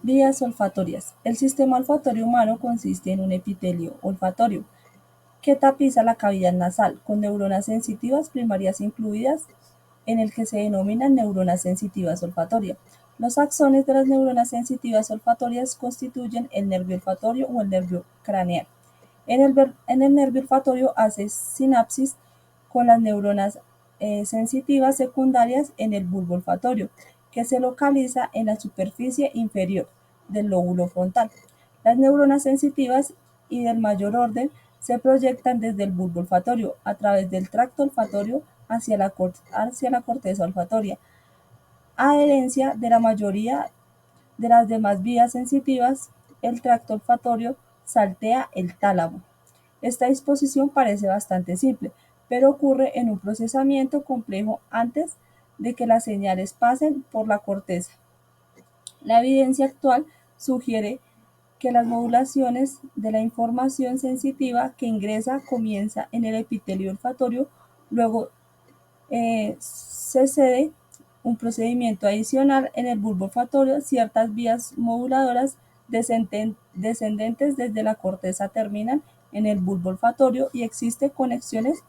Vías olfatorias. El sistema olfatorio humano consiste en un epitelio olfatorio que tapiza la cavidad nasal con neuronas sensitivas primarias incluidas en el que se denominan neuronas sensitivas olfatorias. Los axones de las neuronas sensitivas olfatorias constituyen el nervio olfatorio o el nervio craneal. En el nervio olfatorio hace sinapsis con las neuronas sensitivas secundarias en el bulbo olfatorio, que se localiza en la superficie inferior del lóbulo frontal. Las neuronas sensitivas y del mayor orden se proyectan desde el bulbo olfatorio a través del tracto olfatorio hacia la corteza olfatoria. A herencia de la mayoría de las demás vías sensitivas, el tracto olfatorio saltea el tálamo. Esta disposición parece bastante simple, pero ocurre en un procesamiento complejo antes de que las señales pasen por la corteza. La evidencia actual sugiere que las modulaciones de la información sensitiva que ingresa comienza en el epitelio olfatorio, luego se cede un procedimiento adicional en el bulbo olfatorio, ciertas vías moduladoras descendentes desde la corteza terminan en el bulbo olfatorio y existen conexiones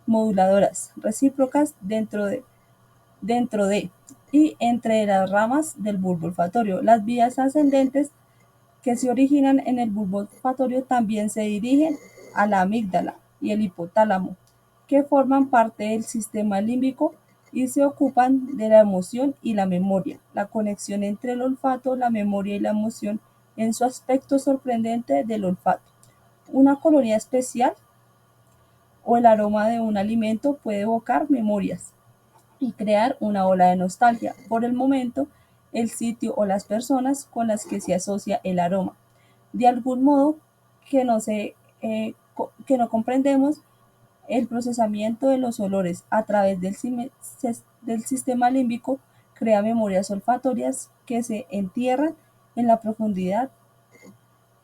moduladoras recíprocas dentro de y entre las ramas del bulbo olfatorio. Las vías ascendentes que se originan en el bulbo olfatorio también se dirigen a la amígdala y el hipotálamo, que forman parte del sistema límbico y se ocupan de la emoción y la memoria. La conexión entre el olfato, la memoria y la emoción en su aspecto sorprendente del olfato. Una colonia especial o el aroma de un alimento puede evocar memorias y crear una ola de nostalgia por el momento, el sitio o las personas con las que se asocia el aroma. De algún modo que que no comprendemos el procesamiento de los olores a través del sistema límbico crea memorias olfatorias que se entierran en la profundidad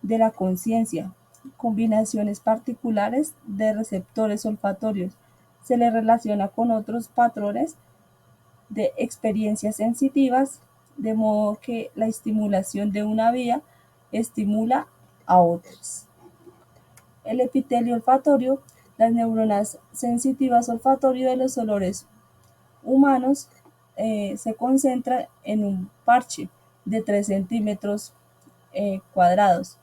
de la conciencia, combinaciones particulares de receptores olfatorios. Se le relaciona con otros patrones de experiencias sensitivas, de modo que la estimulación de una vía estimula a otras. El epitelio olfatorio, las neuronas sensitivas olfatorio de los olores humanos, se concentra en un parche de 3 centímetros cuadrados.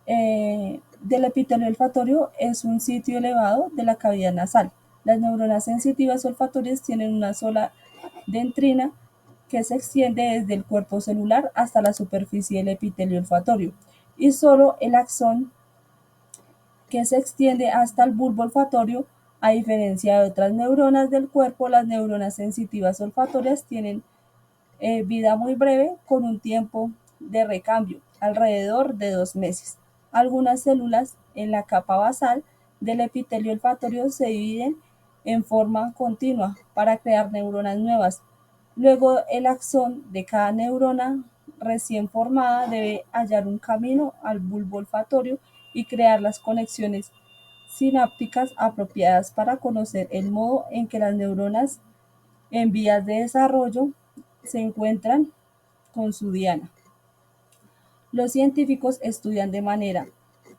Del epitelio olfatorio es un sitio elevado de la cavidad nasal. Las neuronas sensitivas olfatorias tienen una sola dentrina que se extiende desde el cuerpo celular hasta la superficie del epitelio olfatorio y solo el axón que se extiende hasta el bulbo olfatorio. A diferencia de otras neuronas del cuerpo, las neuronas sensitivas olfatorias tienen vida muy breve con un tiempo de recambio, alrededor de 2 meses. Algunas células en la capa basal del epitelio olfatorio se dividen en forma continua para crear neuronas nuevas. Luego el axón de cada neurona recién formada debe hallar un camino al bulbo olfatorio y crear las conexiones sinápticas apropiadas para conocer el modo en que las neuronas en vías de desarrollo se encuentran con su diana. Los científicos estudian de manera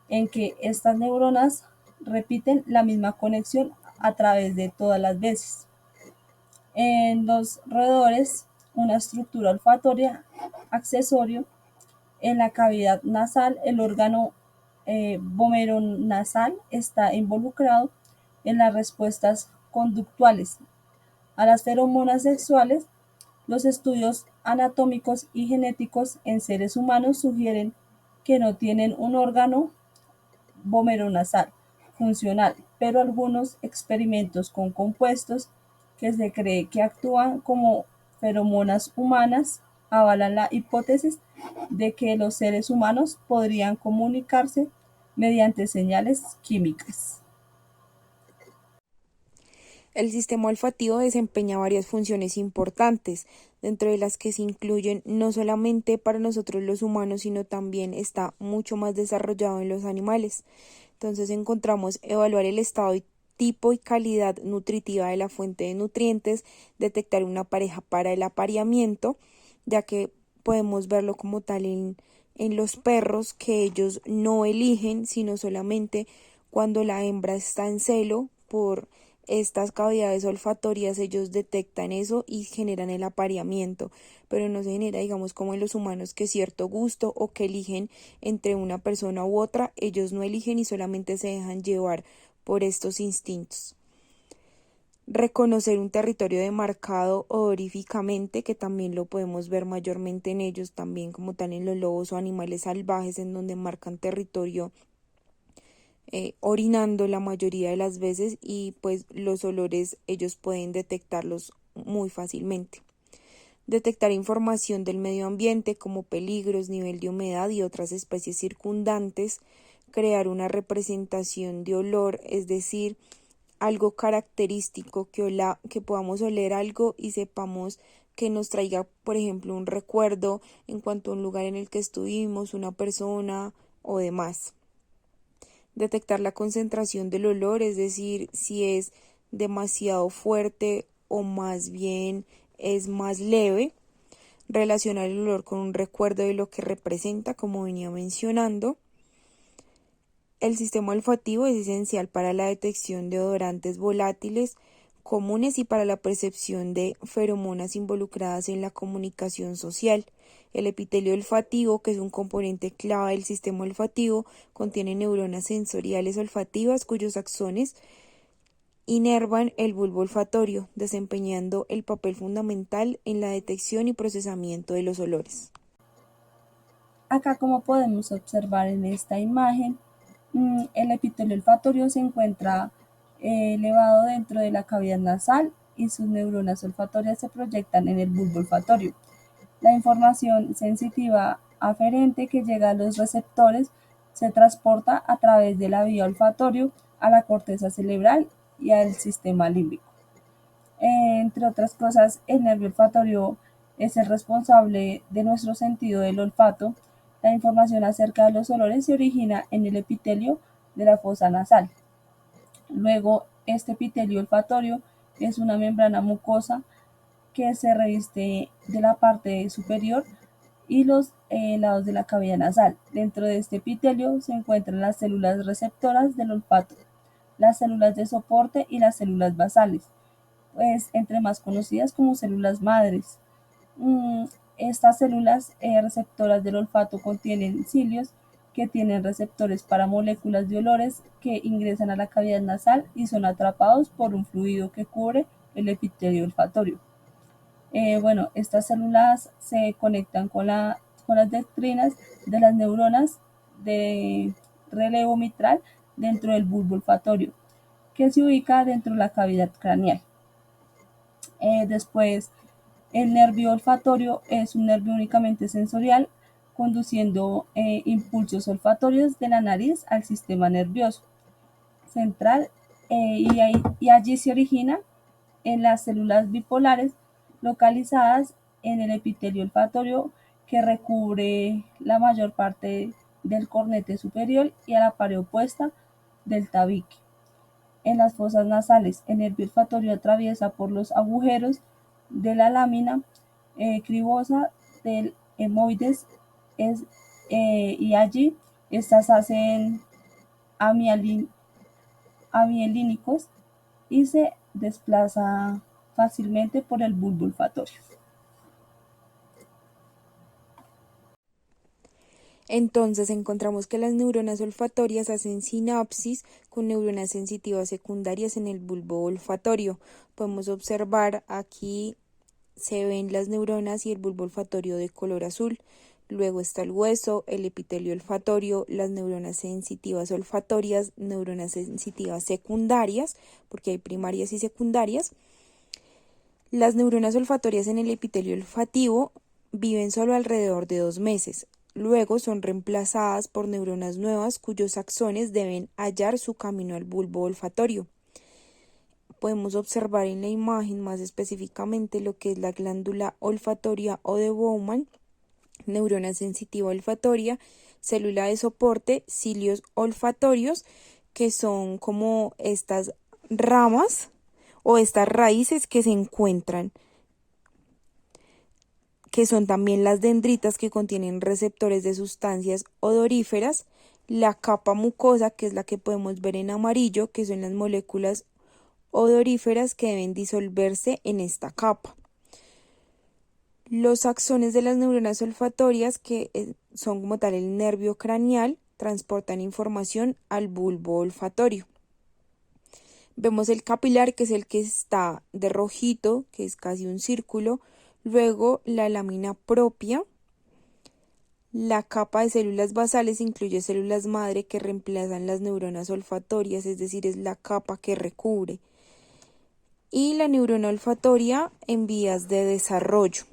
en que estas neuronas repiten la misma conexión a través de todas las veces. En los roedores, una estructura olfatoria accesorio en la cavidad nasal, el órgano vomeronasal está involucrado en las respuestas conductuales a las feromonas sexuales. Los estudios anatómicos y genéticos en seres humanos sugieren que no tienen un órgano vomeronasal funcional, pero algunos experimentos con compuestos que se cree que actúan como feromonas humanas avalan la hipótesis de que los seres humanos podrían comunicarse mediante señales químicas. El sistema olfativo desempeña varias funciones importantes, dentro de las que se incluyen no solamente para nosotros los humanos, sino también está mucho más desarrollado en los animales. Entonces encontramos evaluar el estado y tipo y calidad nutritiva de la fuente de nutrientes, detectar una pareja para el apareamiento, ya que podemos verlo como tal en los perros, que ellos no eligen, sino solamente cuando la hembra está en celo por estas cavidades olfatorias, ellos detectan eso y generan el apareamiento, pero no se genera, digamos, como en los humanos, que cierto gusto o que eligen entre una persona u otra, ellos no eligen y solamente se dejan llevar por estos instintos. Reconocer un territorio demarcado odoríficamente, que también lo podemos ver mayormente en ellos, también como tal en los lobos o animales salvajes, en donde marcan territorio orinando la mayoría de las veces, y pues los olores ellos pueden detectarlos muy fácilmente. Detectar información del medio ambiente como peligros, nivel de humedad y otras especies circundantes. Crear una representación de olor, es decir, algo característico que podamos oler algo y sepamos que nos traiga, por ejemplo, un recuerdo en cuanto a un lugar en el que estuvimos, una persona o demás. Detectar la concentración del olor, es decir, si es demasiado fuerte o más bien es más leve. Relacionar el olor con un recuerdo de lo que representa, como venía mencionando. El sistema olfativo es esencial para la detección de odorantes volátiles comunes y para la percepción de feromonas involucradas en la comunicación social. El epitelio olfativo, que es un componente clave del sistema olfativo, contiene neuronas sensoriales olfativas cuyos axones inervan el bulbo olfatorio, desempeñando el papel fundamental en la detección y procesamiento de los olores. Acá, como podemos observar en esta imagen, el epitelio olfatorio se encuentra elevado dentro de la cavidad nasal y sus neuronas olfatorias se proyectan en el bulbo olfatorio. La información sensitiva aferente que llega a los receptores se transporta a través de la vía olfatorio a la corteza cerebral y al sistema límbico. Entre otras cosas, el nervio olfatorio es el responsable de nuestro sentido del olfato. La información acerca de los olores se origina en el epitelio de la fosa nasal. Luego, este epitelio olfatorio es una membrana mucosa que se reviste de la parte superior y los lados de la cavidad nasal. Dentro de este epitelio se encuentran las células receptoras del olfato, las células de soporte y las células basales, pues entre más conocidas como células madres. Estas células receptoras del olfato contienen cilios que tienen receptores para moléculas de olores que ingresan a la cavidad nasal y son atrapados por un fluido que cubre el epitelio olfatorio. Bueno, estas células se conectan con las dendritas de las neuronas de relevo mitral dentro del bulbo olfatorio, que se ubica dentro de la cavidad craneal. Después, el nervio olfatorio es un nervio únicamente sensorial, conduciendo impulsos olfatorios de la nariz al sistema nervioso central, y allí se origina en las células bipolares localizadas en el epitelio olfatorio que recubre la mayor parte del cornete superior y a la pared opuesta del tabique. En las fosas nasales, el nervio olfatorio atraviesa por los agujeros de la lámina cribosa del hemoides y allí estas hacen amielínicos y se desplaza fácilmente por el bulbo olfatorio. Entonces encontramos que las neuronas olfatorias hacen sinapsis con neuronas sensitivas secundarias en el bulbo olfatorio. Podemos observar aquí, se ven las neuronas y el bulbo olfatorio de color azul. Luego está el hueso, el epitelio olfatorio, las neuronas sensitivas olfatorias, neuronas sensitivas secundarias, porque hay primarias y secundarias. Las neuronas olfatorias en el epitelio olfativo viven solo alrededor de 2 meses. Luego son reemplazadas por neuronas nuevas cuyos axones deben hallar su camino al bulbo olfatorio. Podemos observar en la imagen más específicamente lo que es la glándula olfatoria o de Bowman, neurona sensitiva olfatoria, célula de soporte, cilios olfatorios, que son como estas ramas o estas raíces que se encuentran, que son también las dendritas que contienen receptores de sustancias odoríferas, la capa mucosa, que es la que podemos ver en amarillo, que son las moléculas odoríferas que deben disolverse en esta capa. Los axones de las neuronas olfatorias, que son como tal el nervio craneal, transportan información al bulbo olfatorio. Vemos el capilar, que es el que está de rojito, que es casi un círculo. Luego la lámina propia. La capa de células basales incluye células madre que reemplazan las neuronas olfatorias, es decir, es la capa que recubre. Y la neurona olfatoria en vías de desarrollo.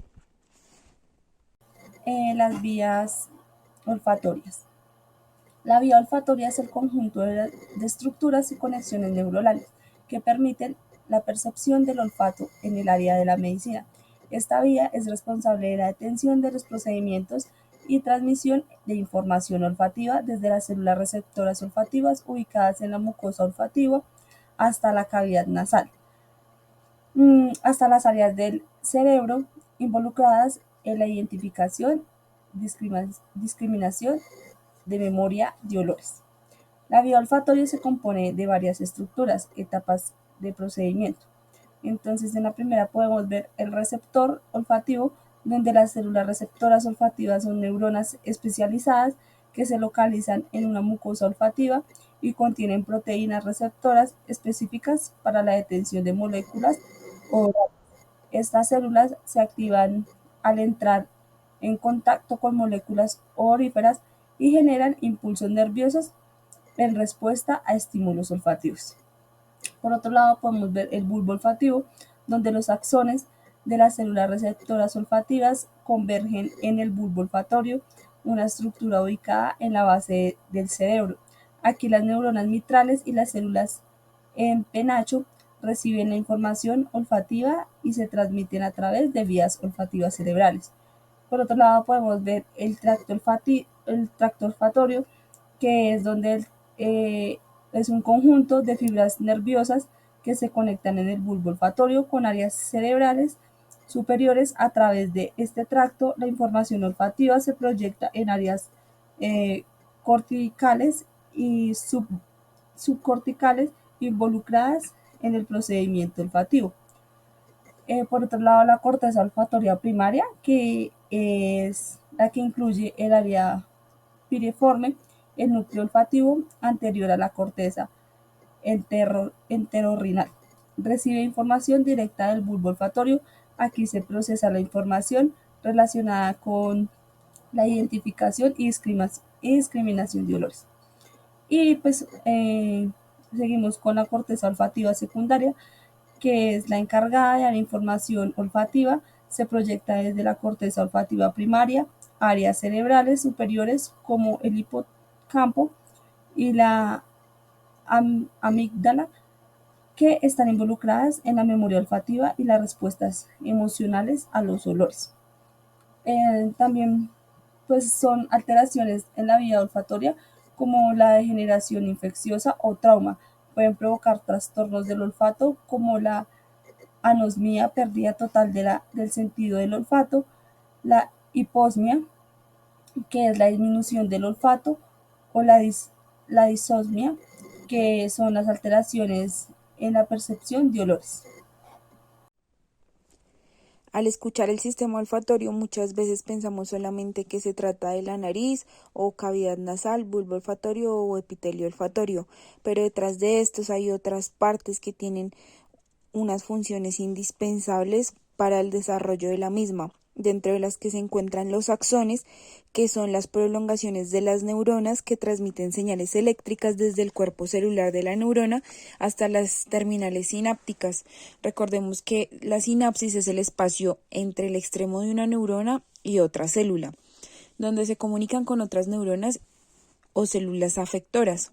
Las vías olfatorias. La vía olfatoria es el conjunto de estructuras y conexiones neuronales que permiten la percepción del olfato en el área de la medicina. Esta vía es responsable de la detención de los procedimientos y transmisión de información olfativa desde las células receptoras olfativas ubicadas en la mucosa olfativa hasta la cavidad nasal, hasta las áreas del cerebro involucradas en la identificación, discriminación de memoria de olores. La vía olfatoria se compone de varias estructuras, etapas de procedimiento. Entonces, en la primera podemos ver el receptor olfativo, donde las células receptoras olfativas son neuronas especializadas que se localizan en una mucosa olfativa y contienen proteínas receptoras específicas para la detención de moléculas orales. Estas células se activan al entrar en contacto con moléculas odoríferas y generan impulsos nerviosos en respuesta a estímulos olfativos. Por otro lado, podemos ver el bulbo olfativo, donde los axones de las células receptoras olfativas convergen en el bulbo olfatorio, una estructura ubicada en la base del cerebro. Aquí las neuronas mitrales y las células en penacho reciben la información olfativa y se transmiten a través de vías olfativas cerebrales. Por otro lado, podemos ver el tracto olfatorio, que es donde es un conjunto de fibras nerviosas que se conectan en el bulbo olfatorio con áreas cerebrales superiores. A través de este tracto, la información olfativa se proyecta en áreas corticales y subcorticales involucradas en el procedimiento olfativo. Por otro lado, la corteza olfatoria primaria, que es la que incluye el área piriforme, el núcleo olfativo anterior a la corteza enterorrinal. Recibe información directa del bulbo olfatorio. Aquí se procesa la información relacionada con la identificación y discriminación de olores. Y pues seguimos con la corteza olfativa secundaria, que es la encargada de la información olfativa. Se proyecta desde la corteza olfativa primaria, áreas cerebrales superiores como el hipocampo y la amígdala, que están involucradas en la memoria olfativa y las respuestas emocionales a los olores. También pues son alteraciones en la vía olfatoria como la degeneración infecciosa o trauma. Pueden provocar trastornos del olfato como la anosmia, pérdida total del sentido del olfato, la hiposmia, que es la disminución del olfato, o la disosmia, que son las alteraciones en la percepción de olores. Al escuchar el sistema olfatorio, muchas veces pensamos solamente que se trata de la nariz o cavidad nasal, bulbo olfatorio o epitelio olfatorio, pero detrás de estos hay otras partes que tienen unas funciones indispensables para el desarrollo de la misma, dentro de las que se encuentran los axones, que son las prolongaciones de las neuronas que transmiten señales eléctricas desde el cuerpo celular de la neurona hasta las terminales sinápticas. Recordemos que la sinapsis es el espacio entre el extremo de una neurona y otra célula, donde se comunican con otras neuronas o células afectoras.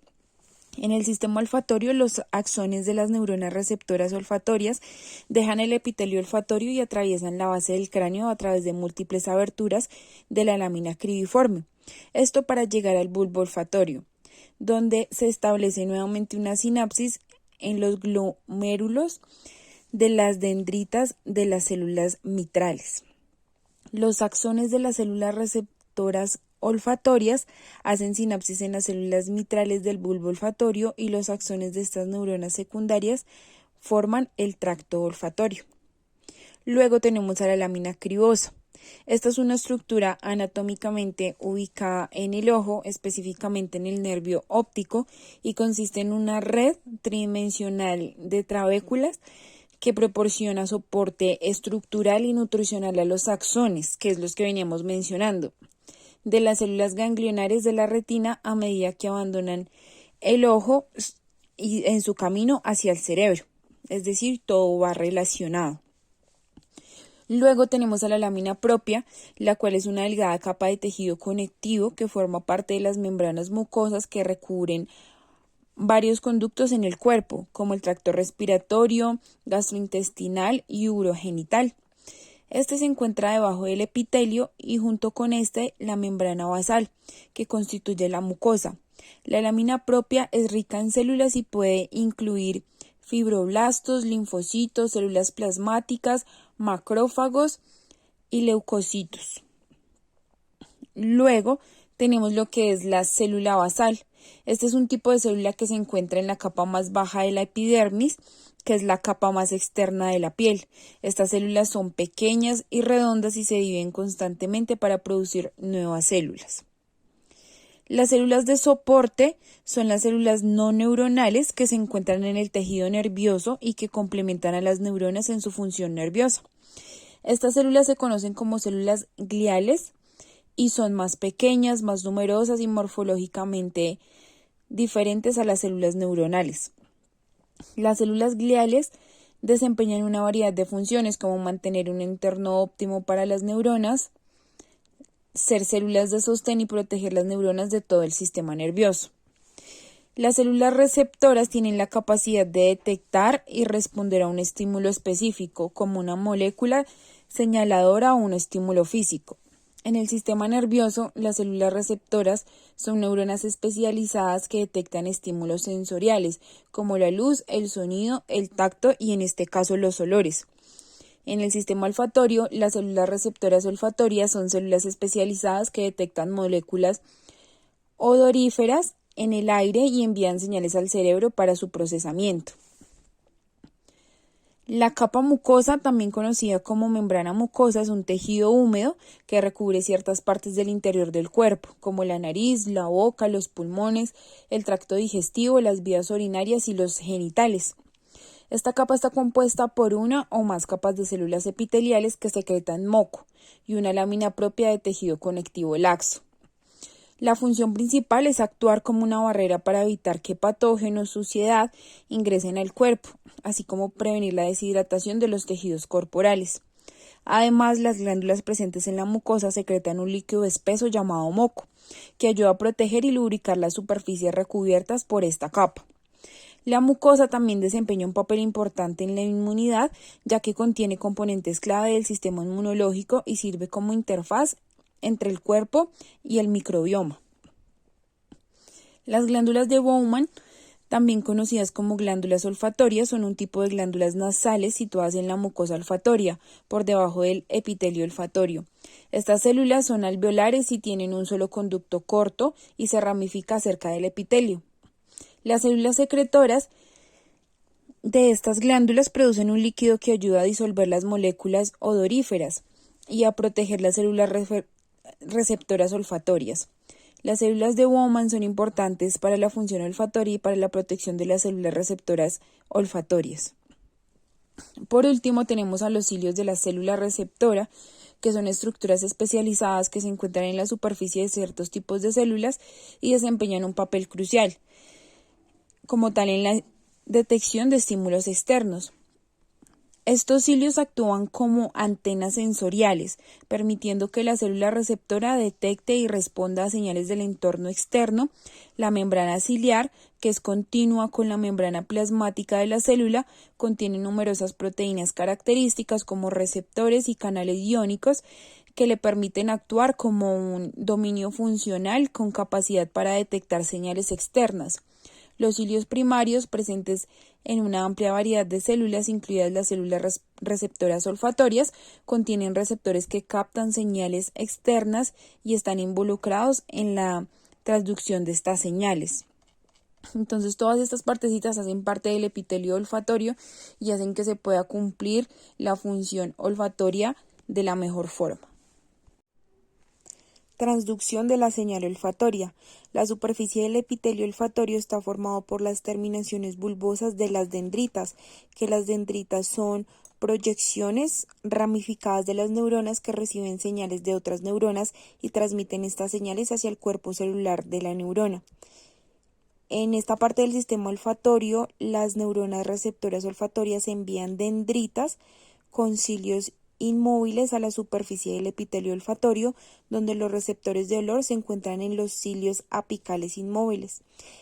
En el sistema olfatorio, los axones de las neuronas receptoras olfatorias dejan el epitelio olfatorio y atraviesan la base del cráneo a través de múltiples aberturas de la lámina cribiforme. Esto para llegar al bulbo olfatorio, donde se establece nuevamente una sinapsis en los glomérulos de las dendritas de las células mitrales. Los axones de las células receptoras olfatorias hacen sinapsis en las células mitrales del bulbo olfatorio y los axones de estas neuronas secundarias forman el tracto olfatorio. Luego tenemos a la lámina cribosa. Esta es una estructura anatómicamente ubicada en el ojo, específicamente en el nervio óptico, y consiste en una red tridimensional de trabéculas que proporciona soporte estructural y nutricional a los axones, que es los que veníamos mencionando, de las células ganglionares de la retina a medida que abandonan el ojo y en su camino hacia el cerebro. Es decir, todo va relacionado. Luego tenemos a la lámina propia, la cual es una delgada capa de tejido conectivo que forma parte de las membranas mucosas que recubren varios conductos en el cuerpo, como el tracto respiratorio, gastrointestinal y urogenital. Este se encuentra debajo del epitelio y junto con este la membrana basal, que constituye la mucosa. La lámina propia es rica en células y puede incluir fibroblastos, linfocitos, células plasmáticas, macrófagos y leucocitos. Luego tenemos lo que es la célula basal. Este es un tipo de célula que se encuentra en la capa más baja de la epidermis, que es la capa más externa de la piel. Estas células son pequeñas y redondas y se dividen constantemente para producir nuevas células. Las células de soporte son las células no neuronales que se encuentran en el tejido nervioso y que complementan a las neuronas en su función nerviosa. Estas células se conocen como células gliales y son más pequeñas, más numerosas y morfológicamente diferentes a las células neuronales. Las células gliales desempeñan una variedad de funciones como mantener un entorno óptimo para las neuronas, ser células de sostén y proteger las neuronas de todo el sistema nervioso. Las células receptoras tienen la capacidad de detectar y responder a un estímulo específico, como una molécula señaladora o un estímulo físico. En el sistema nervioso, las células receptoras son neuronas especializadas que detectan estímulos sensoriales, como la luz, el sonido, el tacto y en este caso los olores. En el sistema olfatorio, las células receptoras olfatorias son células especializadas que detectan moléculas odoríferas en el aire y envían señales al cerebro para su procesamiento. La capa mucosa, también conocida como membrana mucosa, es un tejido húmedo que recubre ciertas partes del interior del cuerpo, como la nariz, la boca, los pulmones, el tracto digestivo, las vías urinarias y los genitales. Esta capa está compuesta por una o más capas de células epiteliales que secretan moco y una lámina propia de tejido conectivo laxo. La función principal es actuar como una barrera para evitar que patógenos, suciedad, ingresen al cuerpo, así como prevenir la deshidratación de los tejidos corporales. Además, las glándulas presentes en la mucosa secretan un líquido espeso llamado moco, que ayuda a proteger y lubricar las superficies recubiertas por esta capa. La mucosa también desempeña un papel importante en la inmunidad, ya que contiene componentes clave del sistema inmunológico y sirve como interfaz entre el cuerpo y el microbioma. Las glándulas de Bowman, también conocidas como glándulas olfatorias, son un tipo de glándulas nasales situadas en la mucosa olfatoria, por debajo del epitelio olfatorio. Estas células son alveolares y tienen un solo conducto corto y se ramifica cerca del epitelio. Las células secretoras de estas glándulas producen un líquido que ayuda a disolver las moléculas odoríferas y a proteger las células receptoras olfatorias. Las células de Bowman son importantes para la función olfatoria y para la protección de las células receptoras olfatorias. Por último, tenemos a los cilios de la célula receptora, que son estructuras especializadas que se encuentran en la superficie de ciertos tipos de células y desempeñan un papel crucial, como tal en la detección de estímulos externos. Estos cilios actúan como antenas sensoriales, permitiendo que la célula receptora detecte y responda a señales del entorno externo. La membrana ciliar, que es continua con la membrana plasmática de la célula, contiene numerosas proteínas características como receptores y canales iónicos que le permiten actuar como un dominio funcional con capacidad para detectar señales externas. Los cilios primarios, presentes En una amplia variedad de células, incluidas las células receptoras olfatorias, contienen receptores que captan señales externas y están involucrados en la transducción de estas señales. Entonces, todas estas partecitas hacen parte del epitelio olfatorio y hacen que se pueda cumplir la función olfatoria de la mejor forma. Transducción de la señal olfatoria. La superficie del epitelio olfatorio está formado por las terminaciones bulbosas de las dendritas, que las dendritas son proyecciones ramificadas de las neuronas que reciben señales de otras neuronas y transmiten estas señales hacia el cuerpo celular de la neurona. En esta parte del sistema olfatorio, las neuronas receptoras olfatorias envían dendritas con cilios inmóviles a la superficie del epitelio olfatorio, donde los receptores de olor se encuentran en los cilios apicales inmóviles.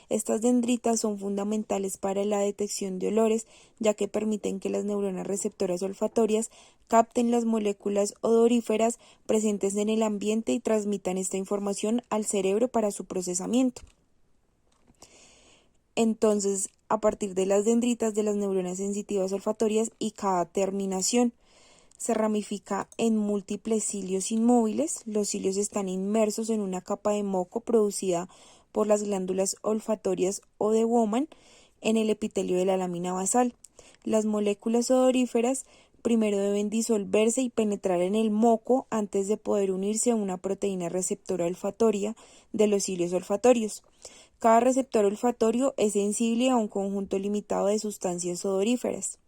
Estas dendritas son fundamentales para la detección de olores, ya que permiten que las neuronas receptoras olfatorias capten las moléculas odoríferas presentes en el ambiente y transmitan esta información al cerebro para su procesamiento. Entonces, a partir de las dendritas de las neuronas sensitivas olfatorias y cada terminación se ramifica en múltiples cilios inmóviles. Los cilios están inmersos en una capa de moco producida por las glándulas olfatorias o de Bowman en el epitelio de la lámina basal. Las moléculas odoríferas primero deben disolverse y penetrar en el moco antes de poder unirse a una proteína receptora olfatoria de los cilios olfatorios. Cada receptor olfatorio es sensible a un conjunto limitado de sustancias odoríferas.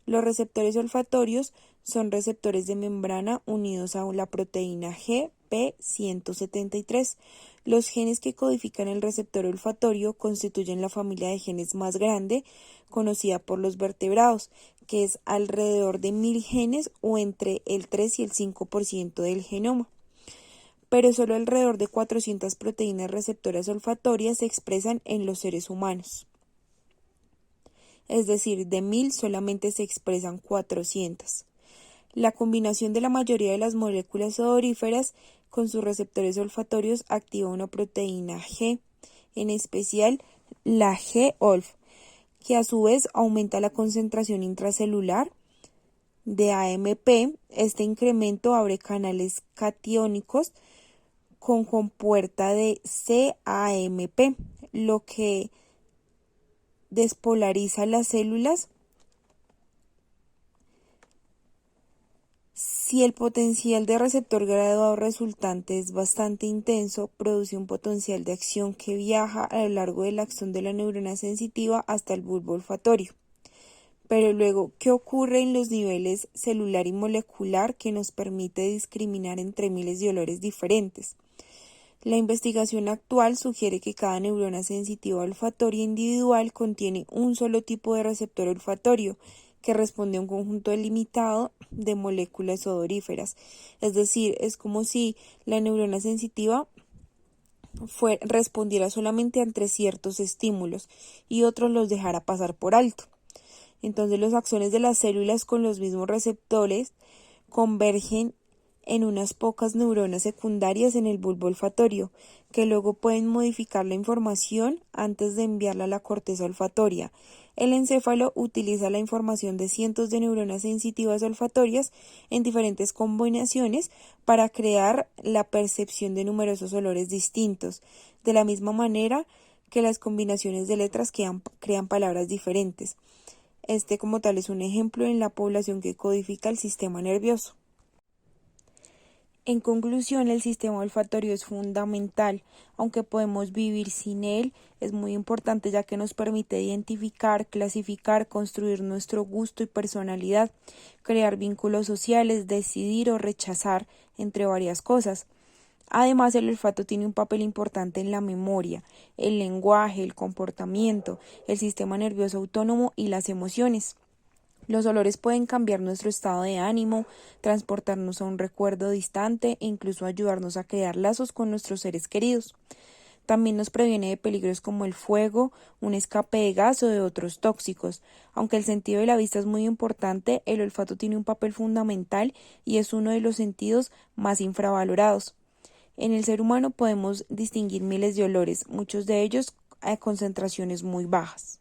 Los receptores olfatorios son receptores de membrana unidos a la proteína Gp173. Los genes que codifican el receptor olfatorio constituyen la familia de genes más grande, conocida por los vertebrados, que es alrededor de 1000 genes o entre el 3 y el 5% del genoma. Pero solo alrededor de 400 proteínas receptoras olfatorias se expresan en los seres humanos. Es decir, de 1000 solamente se expresan 400. La combinación de la mayoría de las moléculas odoríferas con sus receptores olfatorios activa una proteína G, en especial la G-OLF, que a su vez aumenta la concentración intracelular de AMP. Este incremento abre canales catiónicos con compuerta de CAMP, lo que despolariza las células. Si el potencial de receptor graduado resultante es bastante intenso, produce un potencial de acción que viaja a lo largo del axón de la neurona sensitiva hasta el bulbo olfatorio. Pero luego, ¿qué ocurre en los niveles celular y molecular que nos permite discriminar entre miles de olores diferentes? La investigación actual sugiere que cada neurona sensitiva olfatoria individual contiene un solo tipo de receptor olfatorio que responde a un conjunto delimitado de moléculas odoríferas. Es decir, es como si la neurona sensitiva respondiera solamente ante ciertos estímulos y otros los dejara pasar por alto. Entonces los axones de las células con los mismos receptores convergen en unas pocas neuronas secundarias en el bulbo olfatorio, que luego pueden modificar la información antes de enviarla a la corteza olfatoria. El encéfalo utiliza la información de cientos de neuronas sensitivas olfatorias en diferentes combinaciones para crear la percepción de numerosos olores distintos, de la misma manera que las combinaciones de letras crean palabras diferentes. Este como tal es un ejemplo en la población que codifica el sistema nervioso. En conclusión, el sistema olfatorio es fundamental, aunque podemos vivir sin él, es muy importante ya que nos permite identificar, clasificar, construir nuestro gusto y personalidad, crear vínculos sociales, decidir o rechazar, entre varias cosas. Además, el olfato tiene un papel importante en la memoria, el lenguaje, el comportamiento, el sistema nervioso autónomo y las emociones. Los olores pueden cambiar nuestro estado de ánimo, transportarnos a un recuerdo distante e incluso ayudarnos a crear lazos con nuestros seres queridos. También nos previene de peligros como el fuego, un escape de gas o de otros tóxicos. Aunque el sentido de la vista es muy importante, el olfato tiene un papel fundamental y es uno de los sentidos más infravalorados. En el ser humano podemos distinguir miles de olores, muchos de ellos a concentraciones muy bajas.